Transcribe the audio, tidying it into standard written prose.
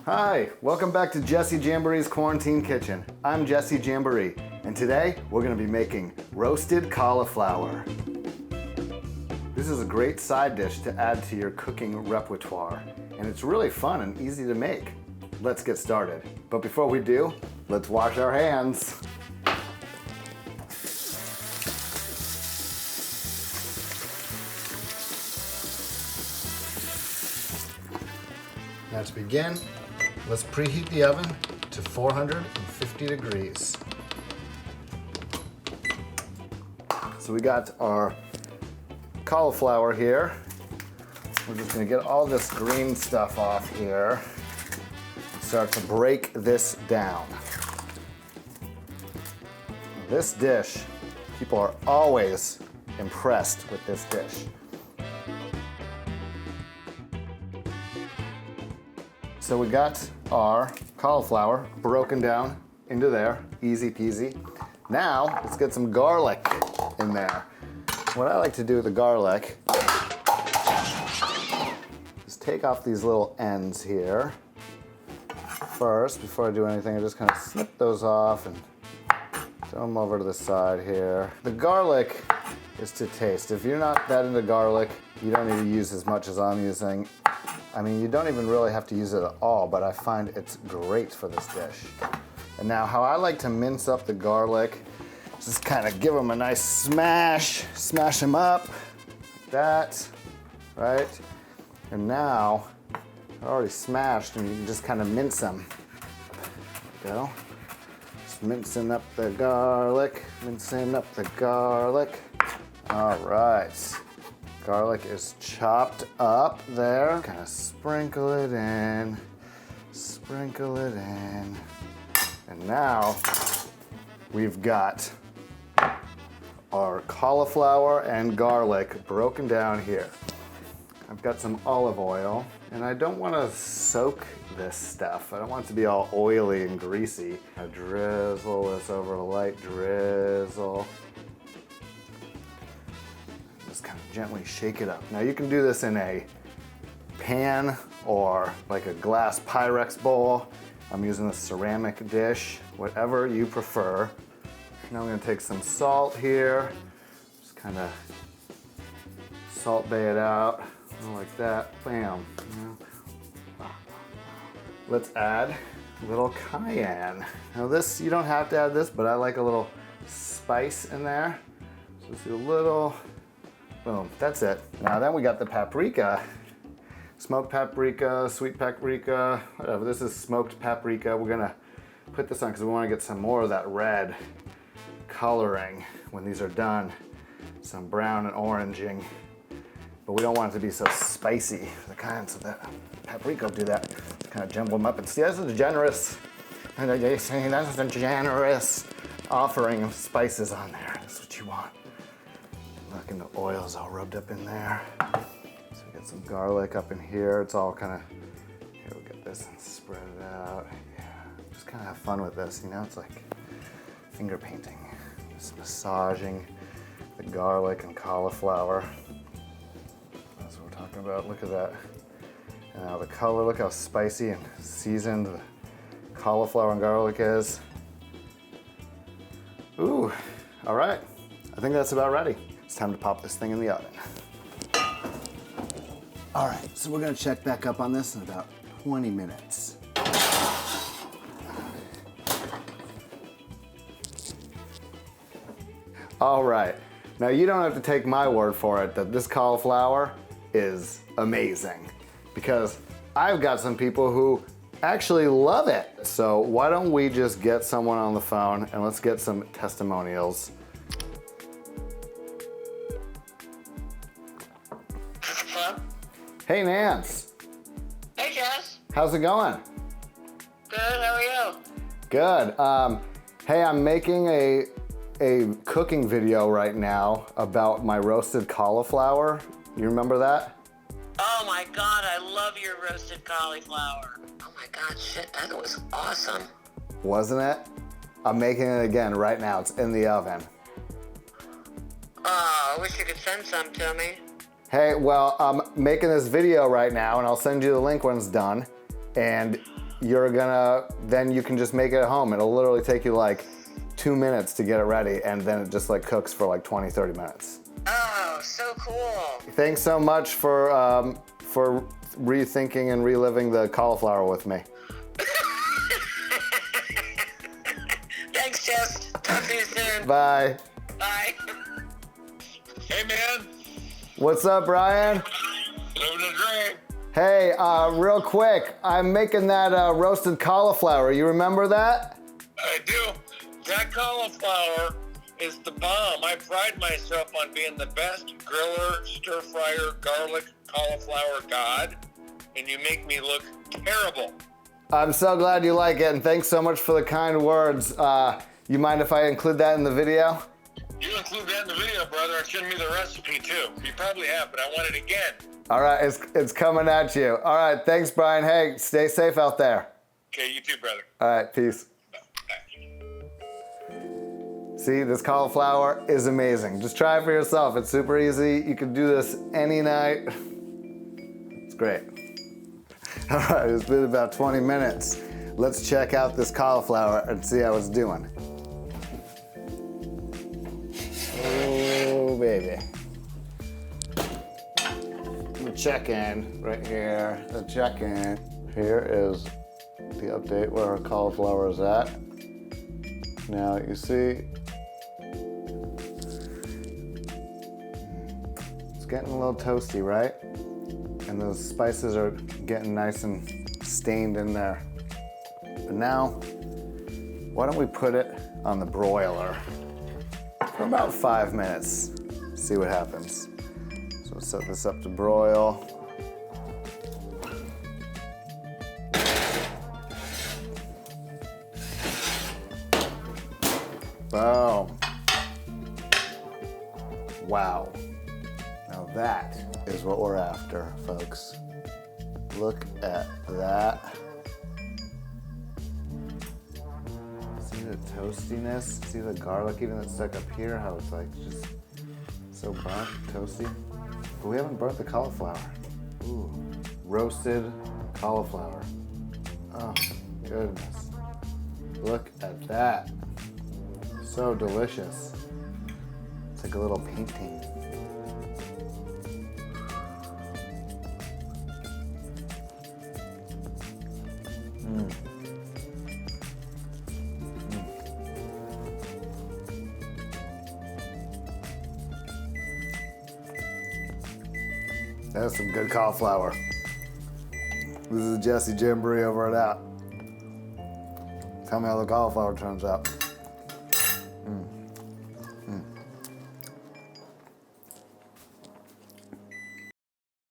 Hi, welcome back to Jessy Jamboree's Quarantine Kitchen. I'm Jessy Jamboree, and today we're gonna be making roasted cauliflower. This is a great side dish to add to your cooking repertoire, and it's really fun and easy to make. Let's get started. But before we do, let's wash our hands. Now to begin, let's preheat the oven to 450 degrees. So we got our cauliflower here. We're just gonna get all this green stuff off here and start to break this down. This dish, people are always impressed with this dish. So we got our cauliflower broken down into there, easy peasy. Now, let's get some garlic in there. What I like to do with the garlic is take off these little ends here. First, before I do anything, I just kind of snip those off and throw them over to the side here. The garlic is to taste. If you're not that into garlic, you don't need to use as much as I'm using. I mean, you don't even really have to use it at all, but I find it's great for this dish. And now how I like to mince up the garlic, just kind of give them a nice smash them up, like that, right? And now, they're already smashed and you can just kind of mince them. There you go. Just mincing up the garlic, mincing up the garlic. All right. Garlic is chopped up there. Kind of sprinkle it in, sprinkle it in. And now we've got our cauliflower and garlic broken down here. I've got some olive oil, and I don't want to soak this stuff. I don't want it to be all oily and greasy. I drizzle this over, a light drizzle. Kind of gently shake it up. Now you can do this in a pan or like a glass Pyrex bowl. I'm using a ceramic dish, whatever you prefer. Now I'm gonna take some salt here, just kind of salt bay it out, like that, bam. Let's add a little cayenne. Now this, you don't have to add this, but I like a little spice in there. So let's do a little. Boom, that's it. Now then we got the paprika. Smoked paprika, sweet paprika, whatever. This is smoked paprika. We're gonna put this on because we wanna get some more of that red coloring when these are done. Some brown and oranging. But we don't want it to be so spicy for the kind, so that paprika will do that. Kind of jumble them up and see, that's a generous, that's a generous offering of spices on there. That's what you want. Look, and the oil's all rubbed up in there. So we got some garlic up in here. It's all kind of, here we'll get this and spread it out. Yeah, just kind of have fun with this, you know? It's like finger painting. Just massaging the garlic and cauliflower. That's what we're talking about. Look at that. And now the color, look how spicy and seasoned the cauliflower and garlic is. Ooh, all right. I think that's about ready. It's time to pop this thing in the oven. All right, so we're gonna check back up on this in about 20 minutes. All right, now you don't have to take my word for it that this cauliflower is amazing, because I've got some people who actually love it. So why don't we just get someone on the phone and let's get some testimonials. Hey, Nance. Hey, Jess. How's it going? Good, how are you? Good. Hey, I'm making a cooking video right now about my roasted cauliflower. You remember that? Oh my God, I love your roasted cauliflower. Oh my God, shit, that was awesome. Wasn't it? I'm making it again right now. It's in the oven. Oh, I wish you could send some to me. Hey, well, I'm making this video right now and I'll send you the link when it's done. And then you can just make it at home. It'll literally take you like 2 minutes to get it ready, and then it just like cooks for like 20, 30 minutes. Oh, so cool. Thanks so much for rethinking and reliving the cauliflower with me. Thanks, Jess. Talk to you soon. Bye. Bye. Hey, man. What's up, Brian? Living the dream. Hey, real quick, I'm making that roasted cauliflower. You remember that? I do. That cauliflower is the bomb. I pride myself on being the best griller, stir fryer, garlic, cauliflower god, and you make me look terrible. I'm so glad you like it, and thanks so much for the kind words. You mind if I include that in the video? You include that in the video, brother, and send me the recipe too. You probably have, but I want it again. All right, it's coming at you. All right, thanks, Brian. Hey, stay safe out there. Okay, you too, brother. All right, peace. Bye. See, this cauliflower is amazing. Just try it for yourself. It's super easy. You can do this any night. It's great. All right, it's been about 20 minutes. Let's check out this cauliflower and see how it's doing. Oh, baby. The check-in right here. The check-in. Here is the update where our cauliflower is at. Now you see, it's getting a little toasty, right? And those spices are getting nice and stained in there. But now, why don't we put it on the broiler for about 5 minutes, see what happens. So we'll set this up to broil. Boom. Wow. Now that is what we're after, folks. Look at that. See the toastiness? See the garlic even that's stuck up here? How it's like just so burnt, toasty. But we haven't burnt the cauliflower. Ooh, roasted cauliflower. Oh, goodness. Look at that. So delicious. It's like a little painting. That's some good cauliflower. This is Jessy Jamboree over at Out. Tell me how the cauliflower turns out.